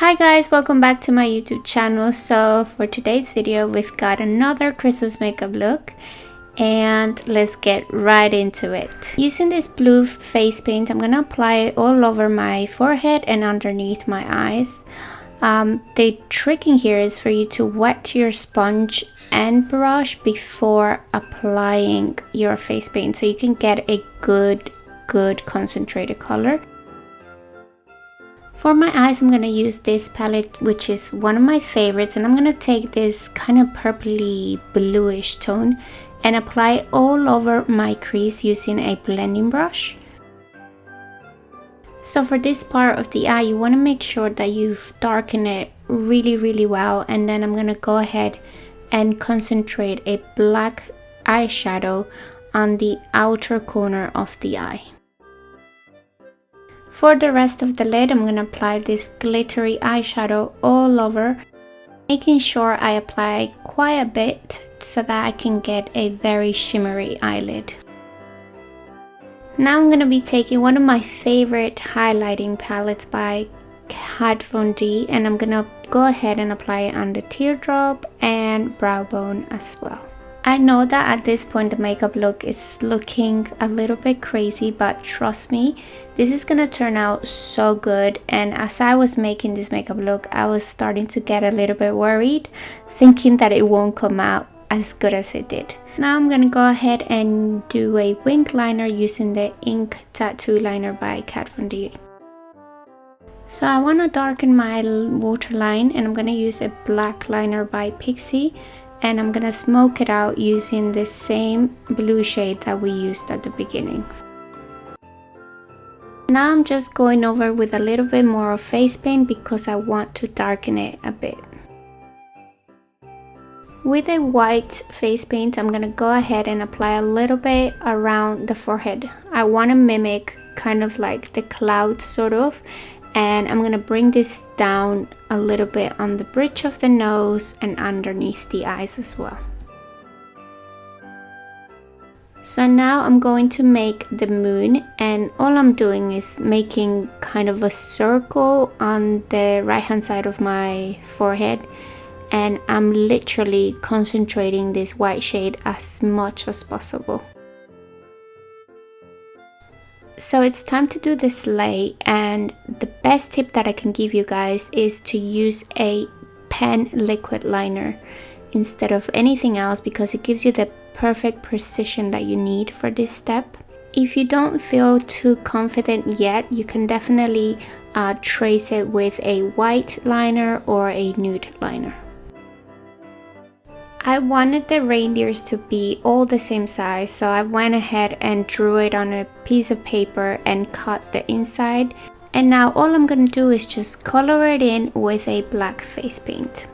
Hi guys, welcome back to my YouTube channel. So for today's video we've got another Christmas makeup look and let's get right into it. Using this blue face paint, I'm gonna apply it all over my forehead and underneath my eyes. The trick in here is for you to wet your sponge and brush before applying your face paint so you can get a good concentrated color. For my eyes, I'm going to use this palette, which is one of my favorites, and I'm going to take this kind of purpley bluish tone and apply it all over my crease using a blending brush. So for this part of the eye, you want to make sure that you've darkened it really well, and then I'm going to go ahead and concentrate a black eyeshadow on the outer corner of the eye. For the rest of the lid, I'm going to apply this glittery eyeshadow all over, making sure I apply quite a bit so that I can get a very shimmery eyelid. Now I'm going to be taking one of my favorite highlighting palettes by Kat Von D, and I'm going to go ahead and apply it on the teardrop and brow bone as well. I know that at this point the makeup look is looking a little bit crazy, but trust me, this is gonna turn out so good. And as I was making this makeup look, I was starting to get a little bit worried, thinking that it won't come out as good as it did. Now I'm gonna go ahead and do a wing liner using the Ink Tattoo Liner by Kat Von D. So I want to darken my waterline, and I'm gonna use a black liner by Pixie. And I'm gonna smoke it out using the same blue shade that we used at the beginning. Now I'm just going over with a little bit more of face paint because I want to darken it a bit. With a white face paint, I'm gonna go ahead and apply a little bit around the forehead. I want to mimic kind of like the clouds sort of, and I'm gonna bring this down a little bit on the bridge of the nose and underneath the eyes as well. So now I'm going to make the moon, and all I'm doing is making kind of a circle on the right hand side of my forehead, and I'm literally concentrating this white shade as much as possible. So it's time to do the sleigh, and the best tip that I can give you guys is to use a pen liquid liner instead of anything else, because it gives you the perfect precision that you need for this step. If you don't feel too confident yet, you can definitely trace it with a white liner or a nude liner. I wanted the reindeers to be all the same size, so I went ahead and drew it on a piece of paper and cut the inside. And now all I'm gonna do is just color it in with a black face paint.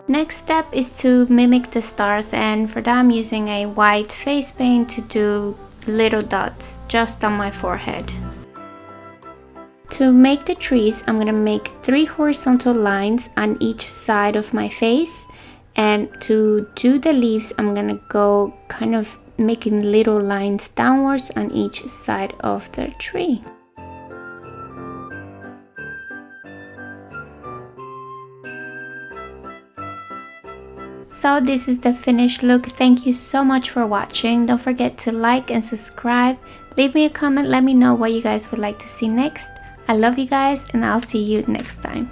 Next step is to mimic the stars, and for that I'm using a white face paint to do little dots just on my forehead. To make the trees, I'm gonna make 3 horizontal lines on each side of my face, and to do the leaves I'm gonna go kind of making little lines downwards on each side of the tree. So this is the finished look. Thank you so much for watching. Don't forget to like and subscribe. Leave me a comment, let me know what you guys would like to see next. I love you guys, and I'll see you next time.